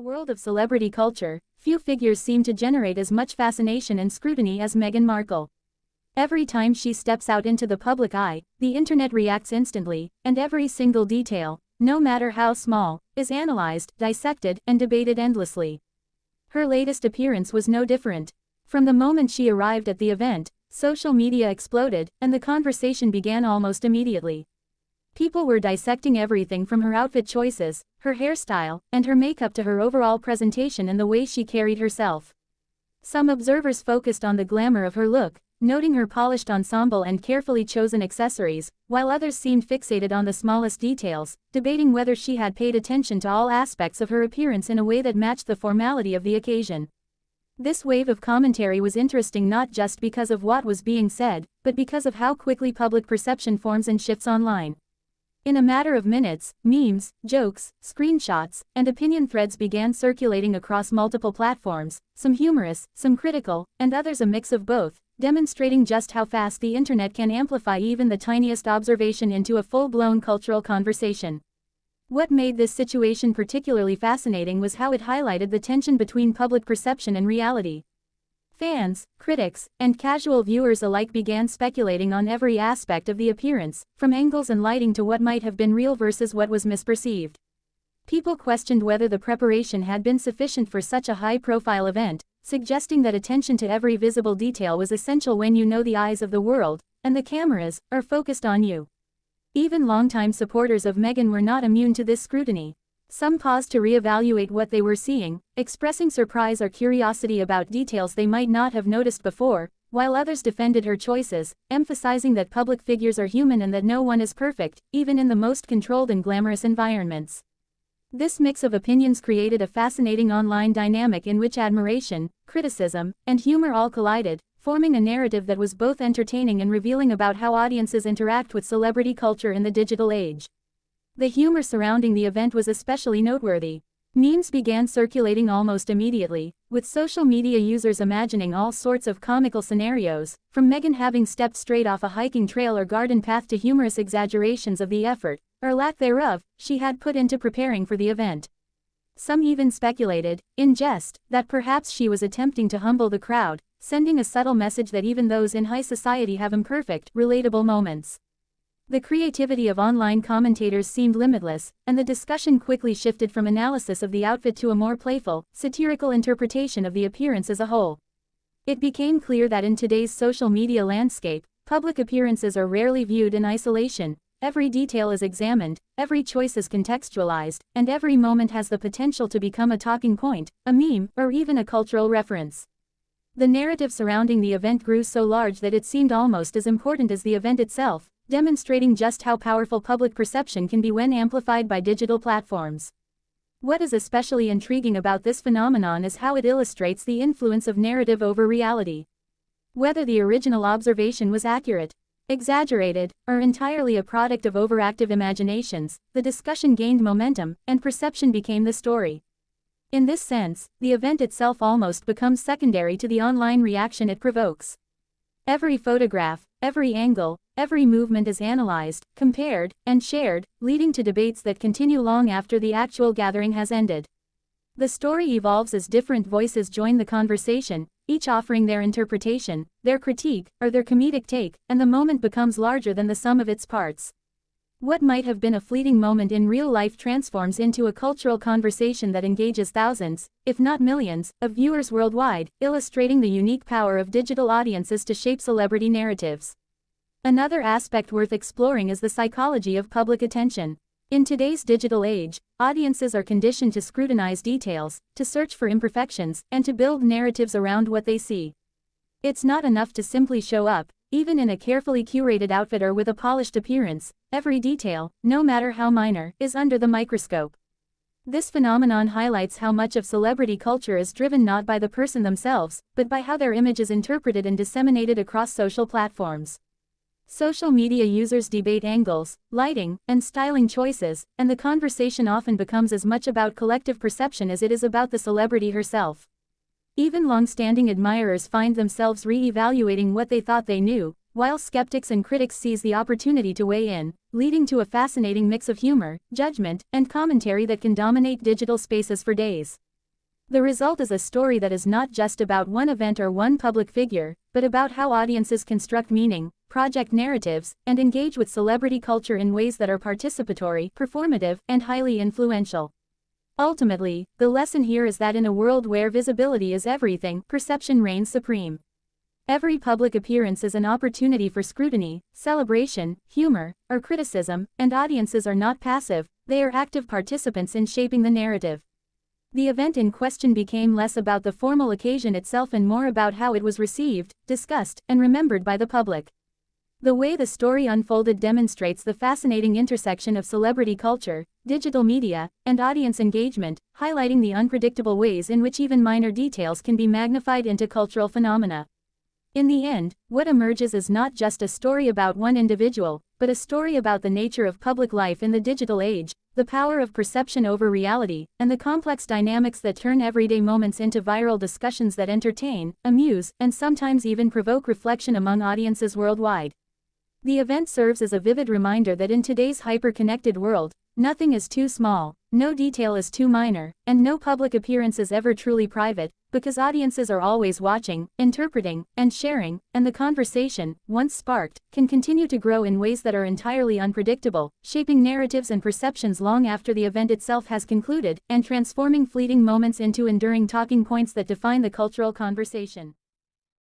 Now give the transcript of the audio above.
the world of celebrity culture, few figures seem to generate as much fascination and scrutiny as Meghan Markle. Every time she steps out into the public eye, the internet reacts instantly, and every single detail, no matter how small, is analyzed, dissected, and debated endlessly. Her latest appearance was no different. From the moment she arrived at the event, social media exploded, and the conversation began almost immediately. People were dissecting everything from her outfit choices, her hairstyle, and her makeup to her overall presentation and the way she carried herself. Some observers focused on the glamour of her look, noting her polished ensemble and carefully chosen accessories, while others seemed fixated on the smallest details, debating whether she had paid attention to all aspects of her appearance in a way that matched the formality of the occasion. This wave of commentary was interesting not just because of what was being said, but because of how quickly public perception forms and shifts online. In a matter of minutes, memes, jokes, screenshots, and opinion threads began circulating across multiple platforms, some humorous, some critical, and others a mix of both, demonstrating just how fast the internet can amplify even the tiniest observation into a full-blown cultural conversation. What made this situation particularly fascinating was how it highlighted the tension between public perception and reality. Fans, critics, and casual viewers alike began speculating on every aspect of the appearance, from angles and lighting to what might have been real versus what was misperceived. People questioned whether the preparation had been sufficient for such a high-profile event, suggesting that attention to every visible detail was essential when you know the eyes of the world, and the cameras, are focused on you. Even longtime supporters of Meghan were not immune to this scrutiny. Some paused to reevaluate what they were seeing, expressing surprise or curiosity about details they might not have noticed before, while others defended her choices, emphasizing that public figures are human and that no one is perfect, even in the most controlled and glamorous environments. This mix of opinions created a fascinating online dynamic in which admiration, criticism, and humor all collided, forming a narrative that was both entertaining and revealing about how audiences interact with celebrity culture in the digital age. The humor surrounding the event was especially noteworthy. Memes began circulating almost immediately, with social media users imagining all sorts of comical scenarios, from Meghan having stepped straight off a hiking trail or garden path to humorous exaggerations of the effort, or lack thereof, she had put into preparing for the event. Some even speculated, in jest, that perhaps she was attempting to humble the crowd, sending a subtle message that even those in high society have imperfect, relatable moments. The creativity of online commentators seemed limitless, and the discussion quickly shifted from analysis of the outfit to a more playful, satirical interpretation of the appearance as a whole. It became clear that in today's social media landscape, public appearances are rarely viewed in isolation. Every detail is examined, every choice is contextualized, and every moment has the potential to become a talking point, a meme, or even a cultural reference. The narrative surrounding the event grew so large that it seemed almost as important as the event itself, demonstrating just how powerful public perception can be when amplified by digital platforms. What is especially intriguing about this phenomenon is how it illustrates the influence of narrative over reality. Whether the original observation was accurate, exaggerated, or entirely a product of overactive imaginations, the discussion gained momentum, and perception became the story. In this sense, the event itself almost becomes secondary to the online reaction it provokes. Every photograph, every angle, every movement is analyzed, compared, and shared, leading to debates that continue long after the actual gathering has ended. The story evolves as different voices join the conversation, each offering their interpretation, their critique, or their comedic take, and the moment becomes larger than the sum of its parts. What might have been a fleeting moment in real life transforms into a cultural conversation that engages thousands, if not millions, of viewers worldwide, illustrating the unique power of digital audiences to shape celebrity narratives. Another aspect worth exploring is the psychology of public attention. In today's digital age, audiences are conditioned to scrutinize details, to search for imperfections, and to build narratives around what they see. It's not enough to simply show up, even in a carefully curated outfit or with a polished appearance. Every detail, no matter how minor, is under the microscope. This phenomenon highlights how much of celebrity culture is driven not by the person themselves, but by how their image is interpreted and disseminated across social platforms. Social media users debate angles, lighting, and styling choices, and the conversation often becomes as much about collective perception as it is about the celebrity herself. Even long-standing admirers find themselves re-evaluating what they thought they knew, while skeptics and critics seize the opportunity to weigh in, leading to a fascinating mix of humor, judgment, and commentary that can dominate digital spaces for days. The result is a story that is not just about one event or one public figure, but about how audiences construct meaning, project narratives, and engage with celebrity culture in ways that are participatory, performative, and highly influential. Ultimately, the lesson here is that in a world where visibility is everything, perception reigns supreme. Every public appearance is an opportunity for scrutiny, celebration, humor, or criticism, and audiences are not passive, they are active participants in shaping the narrative. The event in question became less about the formal occasion itself and more about how it was received, discussed, and remembered by the public. The way the story unfolded demonstrates the fascinating intersection of celebrity culture, digital media, and audience engagement, highlighting the unpredictable ways in which even minor details can be magnified into cultural phenomena. In the end, what emerges is not just a story about one individual, but a story about the nature of public life in the digital age, the power of perception over reality, and the complex dynamics that turn everyday moments into viral discussions that entertain, amuse, and sometimes even provoke reflection among audiences worldwide. The event serves as a vivid reminder that in today's hyper-connected world, nothing is too small, no detail is too minor, and no public appearance is ever truly private, because audiences are always watching, interpreting, and sharing, and the conversation, once sparked, can continue to grow in ways that are entirely unpredictable, shaping narratives and perceptions long after the event itself has concluded, and transforming fleeting moments into enduring talking points that define the cultural conversation.